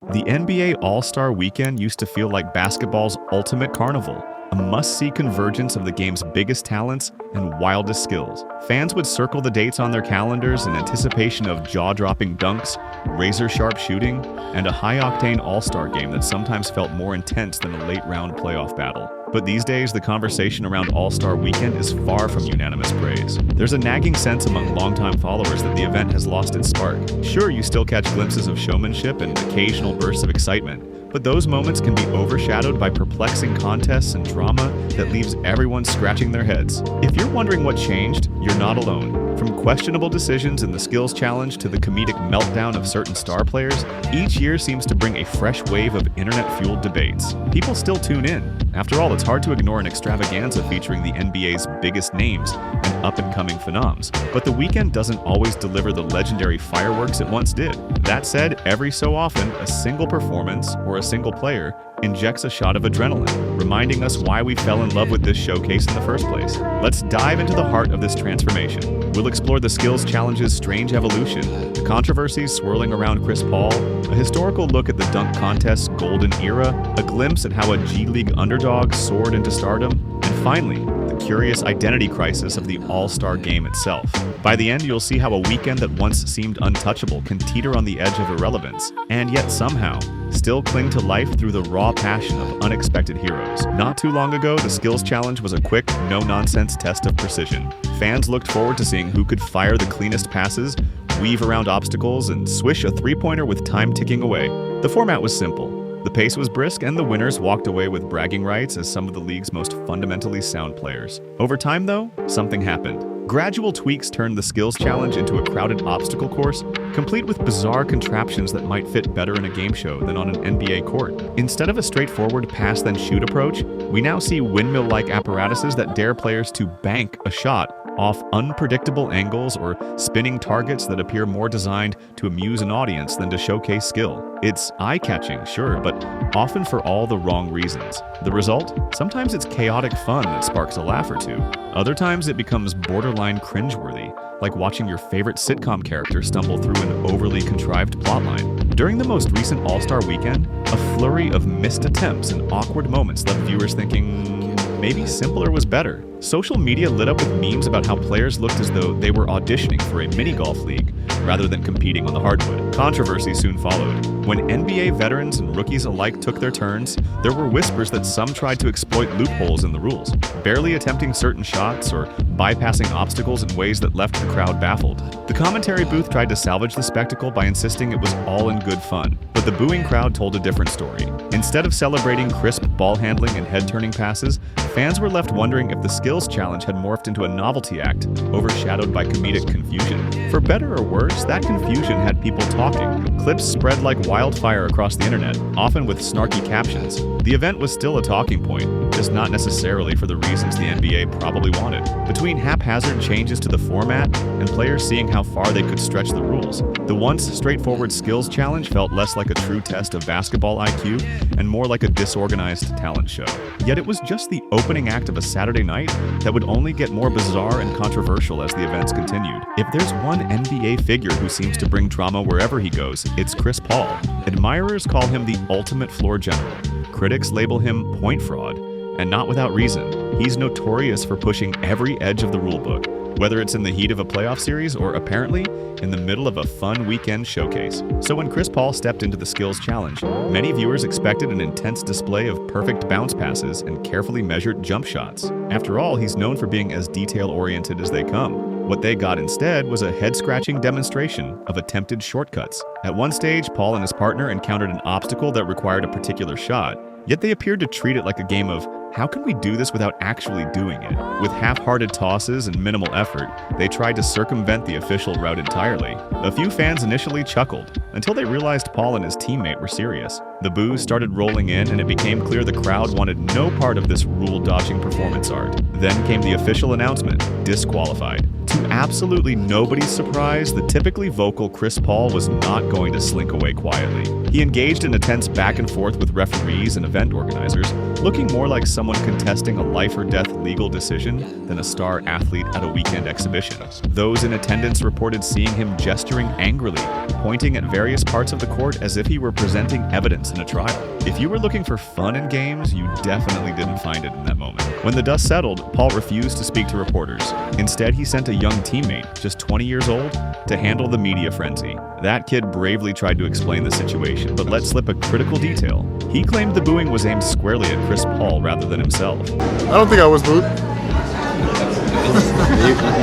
The NBA All-Star Weekend used to feel like basketball's ultimate carnival, a must-see convergence of the game's biggest talents and wildest skills. Fans would circle the dates on their calendars in anticipation of jaw-dropping dunks, razor-sharp shooting, and a high-octane All-Star game that sometimes felt more intense than a late-round playoff battle. But these days, the conversation around All-Star Weekend is far from unanimous praise. There's a nagging sense among longtime followers that the event has lost its spark. Sure, you still catch glimpses of showmanship and occasional bursts of excitement, but those moments can be overshadowed by perplexing contests and drama that leaves everyone scratching their heads. If you're wondering what changed, you're not alone. From questionable decisions in the skills challenge to the comedic meltdown of certain star players, each year seems to bring a fresh wave of internet-fueled debates. People still tune in. After all, it's hard to ignore an extravaganza featuring the NBA's biggest names and up-and-coming phenoms. But the weekend doesn't always deliver the legendary fireworks it once did. That said, every so often, a single performance or a single player injects a shot of adrenaline, reminding us why we fell in love with this showcase in the first place. Let's dive into the heart of this transformation. We'll explore the skills challenge's strange evolution, the controversies swirling around Chris Paul, a historical look at the dunk contest's golden era, a glimpse at how a G League underdog soared into stardom, and finally, the curious identity crisis of the All-Star game itself. By the end, you'll see how a weekend that once seemed untouchable can teeter on the edge of irrelevance, and yet somehow still cling to life through the raw passion of unexpected heroes. Not too long ago, the skills challenge was a quick, no-nonsense test of precision. Fans looked forward to seeing who could fire the cleanest passes, weave around obstacles, and swish a three-pointer with time ticking away. The format was simple. The pace was brisk, and the winners walked away with bragging rights as some of the league's most fundamentally sound players. Over time, though, something happened. Gradual tweaks turned the skills challenge into a crowded obstacle course, complete with bizarre contraptions that might fit better in a game show than on an NBA court. Instead of a straightforward pass-then-shoot approach, we now see windmill-like apparatuses that dare players to bank a shot off unpredictable angles or spinning targets that appear more designed to amuse an audience than to showcase skill. It's eye-catching, sure, but often for all the wrong reasons. The result? Sometimes it's chaotic fun that sparks a laugh or two. Other times it becomes borderline cringeworthy, like watching your favorite sitcom character stumble through an overly contrived plotline. During the most recent All-Star Weekend, a flurry of missed attempts and awkward moments left viewers thinking, maybe simpler was better. Social media lit up with memes about how players looked as though they were auditioning for a mini-golf league, rather than competing on the hardwood. Controversy soon followed. When NBA veterans and rookies alike took their turns, there were whispers that some tried to exploit loopholes in the rules, barely attempting certain shots or bypassing obstacles in ways that left the crowd baffled. The commentary booth tried to salvage the spectacle by insisting it was all in good fun, but the booing crowd told a different story. Instead of celebrating crisp ball handling and head-turning passes, fans were left wondering if the skills challenge had morphed into a novelty act, overshadowed by comedic confusion. For better or worse, that confusion had people talking. Clips spread like wildfire across the internet, often with snarky captions. The event was still a talking point, just not necessarily for the reasons the NBA probably wanted. Between haphazard changes to the format and players seeing how far they could stretch the rules, the once straightforward skills challenge felt less like a true test of basketball IQ and more like a disorganized talent show. Yet it was just the opening act of a Saturday night that would only get more bizarre and controversial as the events continued. If there's one NBA figure who seems to bring drama wherever he goes, it's Chris Paul. Admirers call him the ultimate floor general. Critics label him point fraud, and not without reason. He's notorious for pushing every edge of the rulebook, whether it's in the heat of a playoff series or apparently in the middle of a fun weekend showcase. So when Chris Paul stepped into the skills challenge, many viewers expected an intense display of perfect bounce passes and carefully measured jump shots. After all, he's known for being as detail-oriented as they come. What they got instead was a head-scratching demonstration of attempted shortcuts. At one stage, Paul and his partner encountered an obstacle that required a particular shot, yet they appeared to treat it like a game of, how can we do this without actually doing it? With half-hearted tosses and minimal effort, they tried to circumvent the official route entirely. A few fans initially chuckled, until they realized Paul and his teammate were serious. The boos started rolling in, and it became clear the crowd wanted no part of this rule-dodging performance art. Then came the official announcement, disqualified. To absolutely nobody's surprise, the typically vocal Chris Paul was not going to slink away quietly. He engaged in a tense back and forth with referees and event organizers, looking more like someone contesting a life-or-death legal decision than a star athlete at a weekend exhibition. Those in attendance reported seeing him gesturing angrily, pointing at various parts of the court as if he were presenting evidence in a trial. If you were looking for fun in games, you definitely didn't find it in that moment. When the dust settled, Paul refused to speak to reporters. Instead, he sent a young teammate, just 20 years old, to handle the media frenzy. That kid bravely tried to explain the situation, but let slip a critical detail. He claimed the booing was aimed squarely at Chris Paul rather than himself. I don't think I was booed.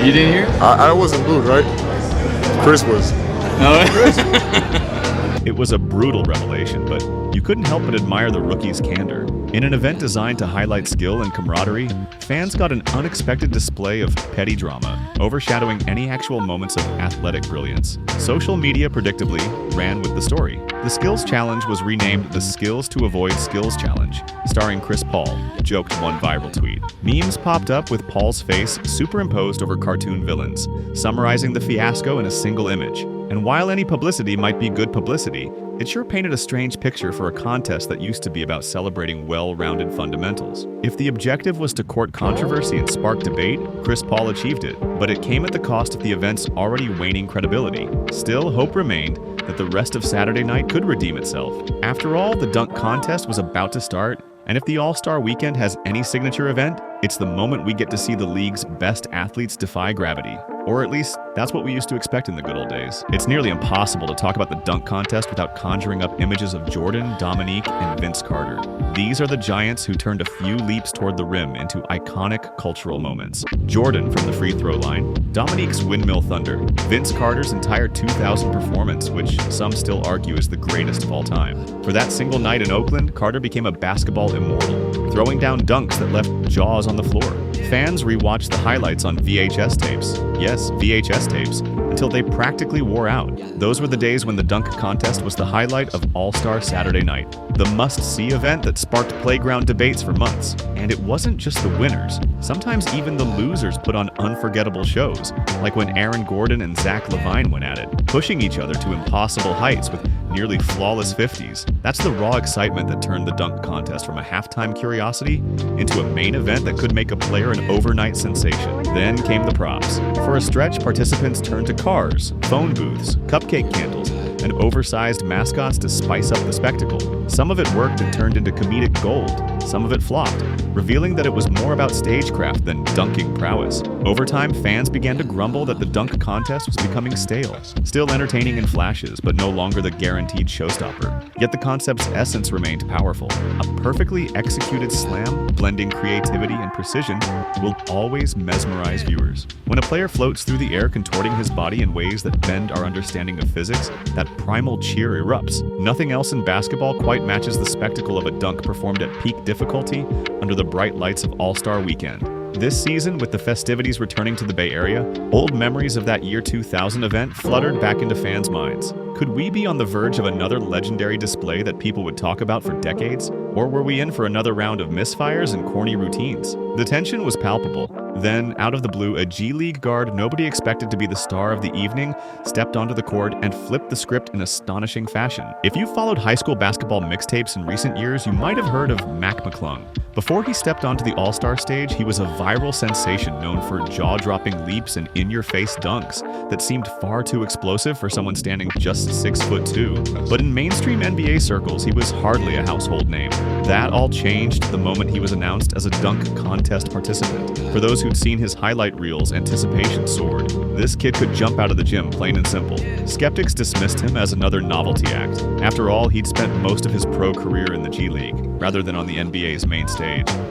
You didn't hear? I wasn't booed, right? Chris was. It was a brutal revelation, but you couldn't help but admire the rookie's candor. In an event designed to highlight skill and camaraderie, fans got an unexpected display of petty drama, overshadowing any actual moments of athletic brilliance. Social media predictably ran with the story. The Skills Challenge was renamed the Skills to Avoid Skills Challenge, starring Chris Paul, joked one viral tweet. Memes popped up with Paul's face superimposed over cartoon villains, summarizing the fiasco in a single image. And while any publicity might be good publicity, it sure painted a strange picture for a contest that used to be about celebrating well-rounded fundamentals. If the objective was to court controversy and spark debate, Chris Paul achieved it, but it came at the cost of the event's already waning credibility. Still, hope remained that the rest of Saturday night could redeem itself. After all, the dunk contest was about to start, and if the All-Star Weekend has any signature event, it's the moment we get to see the league's best athletes defy gravity. Or at least, that's what we used to expect in the good old days. It's nearly impossible to talk about the dunk contest without conjuring up images of Jordan, Dominique, and Vince Carter. These are the giants who turned a few leaps toward the rim into iconic cultural moments. Jordan from the free throw line, Dominique's windmill thunder, Vince Carter's entire 2000 performance, which some still argue is the greatest of all time. For that single night in Oakland, Carter became a basketball immortal, throwing down dunks that left jaws on the floor. Fans rewatched the highlights on VHS tapes. Yes, VHS tapes, until they practically wore out. Those were the days when the dunk contest was the highlight of All-Star Saturday night, the must-see event that sparked playground debates for months. And it wasn't just the winners. Sometimes even the losers put on unforgettable shows, like when Aaron Gordon and Zach LaVine went at it, pushing each other to impossible heights with nearly flawless 50s. That's the raw excitement that turned the dunk contest from a halftime curiosity into a main event that could make a player an overnight sensation. Then came the props. For a stretch, participants turned to cars, phone booths, cupcake candles, and oversized mascots to spice up the spectacle. Some of it worked and turned into comedic gold. Some of it flopped, revealing that it was more about stagecraft than dunking prowess. Over time, fans began to grumble that the dunk contest was becoming stale. Still entertaining in flashes, but no longer the guaranteed showstopper. Yet the concept's essence remained powerful. A perfectly executed slam, blending creativity and precision, will always mesmerize viewers. When a player floats through the air contorting his body in ways that bend our understanding of physics, that primal cheer erupts. Nothing else in basketball quite matches the spectacle of a dunk performed at peak difficulty under the bright lights of All-Star Weekend. This season, with the festivities returning to the Bay Area, old memories of that year 2000 event fluttered back into fans' minds. Could we be on the verge of another legendary display that people would talk about for decades? Or were we in for another round of misfires and corny routines? The tension was palpable. Then, out of the blue, a G League guard nobody expected to be the star of the evening stepped onto the court and flipped the script in astonishing fashion. If you followed high school basketball mixtapes in recent years, you might have heard of McClung. Before he stepped onto the All-Star stage, he was a viral sensation known for jaw-dropping leaps and in-your-face dunks that seemed far too explosive for someone standing just 6'2". But in mainstream NBA circles, he was hardly a household name. That all changed the moment he was announced as a dunk contest participant. For those who'd seen his highlight reels, anticipation soared. This kid could jump out of the gym, plain and simple. Skeptics dismissed him as another novelty act. After all, he'd spent most of his pro career in the G League, rather than on the NBA's main stage.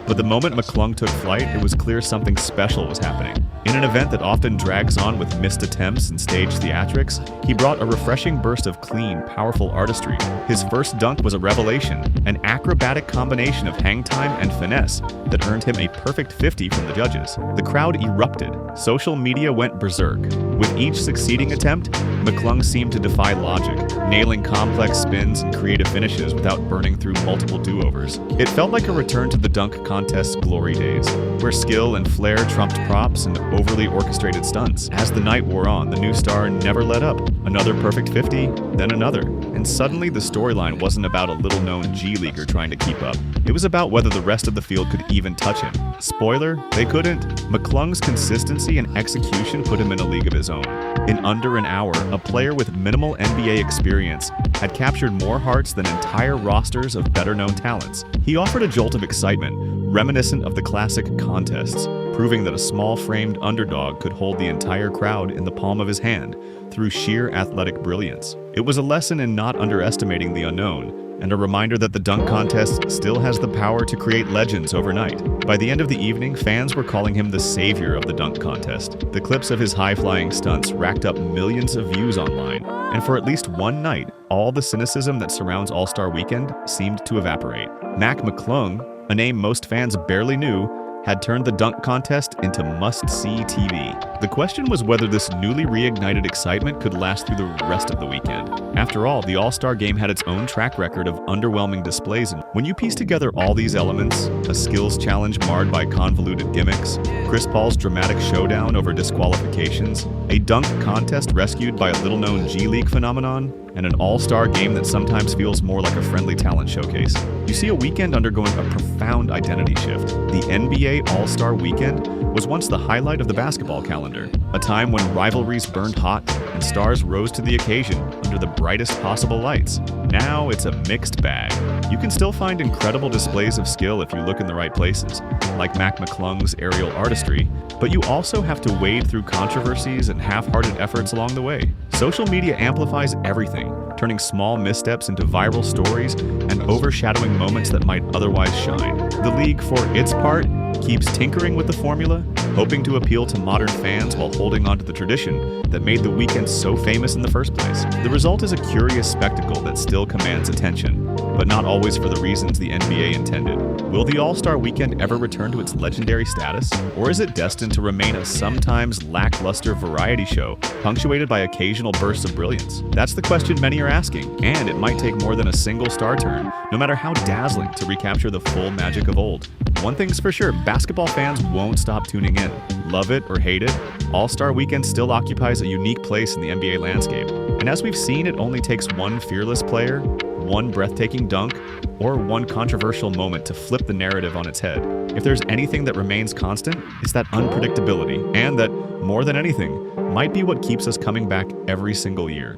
But the moment McClung took flight, it was clear something special was happening. In an event that often drags on with missed attempts and stage theatrics, he brought a refreshing burst of clean, powerful artistry. His first dunk was a revelation, an acrobatic combination of hang time and finesse that earned him a perfect 50 from the judges. The crowd erupted. Social media went berserk. With each succeeding attempt, McClung seemed to defy logic, nailing complex spins and creative finishes without burning through multiple do-overs. It felt like a return to the dunk contest's glory days, where skill and flair trumped props and overly orchestrated stunts. As the night wore on, the new star never let up. Another perfect 50, then another. And suddenly the storyline wasn't about a little-known G-leaguer trying to keep up. It was about whether the rest of the field could even touch him. Spoiler, they couldn't. McClung's consistency and execution put him in a league of his own. In under an hour, a player with minimal NBA experience had captured more hearts than entire rosters of better-known talents. He offered a jolt of excitement, reminiscent of the classic contests, proving that a small-framed underdog could hold the entire crowd in the palm of his hand through sheer athletic brilliance. It was a lesson in not underestimating the unknown, and a reminder that the dunk contest still has the power to create legends overnight. By the end of the evening, fans were calling him the savior of the dunk contest. The clips of his high-flying stunts racked up millions of views online, and for at least one night, all the cynicism that surrounds All-Star Weekend seemed to evaporate. McClung, a name most fans barely knew, had turned the dunk contest into must-see TV. The question was whether this newly reignited excitement could last through the rest of the weekend. After all, the All-Star Game had its own track record of underwhelming displays, and when you piece together all these elements, a skills challenge marred by convoluted gimmicks, Chris Paul's dramatic showdown over disqualifications, a dunk contest rescued by a little-known G-League phenomenon, and an all-star game that sometimes feels more like a friendly talent showcase, you see a weekend undergoing a profound identity shift. The NBA All-Star Weekend was once the highlight of the basketball calendar, a time when rivalries burned hot and stars rose to the occasion under the brightest possible lights. Now it's a mixed bag. You can still find incredible displays of skill if you look in the right places, like McClung's aerial artistry, but you also have to wade through controversies and half-hearted efforts along the way. Social media amplifies everything, turning small missteps into viral stories and overshadowing moments that might otherwise shine. The league, for its part, keeps tinkering with the formula, hoping to appeal to modern fans while holding on to the tradition that made the weekend so famous in the first place. The result is a curious spectacle that still commands attention, but not always for the reasons the NBA intended. Will the All-Star Weekend ever return to its legendary status? Or is it destined to remain a sometimes lackluster variety show, punctuated by occasional bursts of brilliance? That's the question many are asking, and it might take more than a single star turn, no matter how dazzling, to recapture the full magic of old. One thing's for sure, basketball fans won't stop tuning in. Love it or hate it, All-Star Weekend still occupies a unique place in the NBA landscape. And as we've seen, it only takes one fearless player, one breathtaking dunk, or one controversial moment to flip the narrative on its head. If there's anything that remains constant, it's that unpredictability, and that, more than anything, might be what keeps us coming back every single year.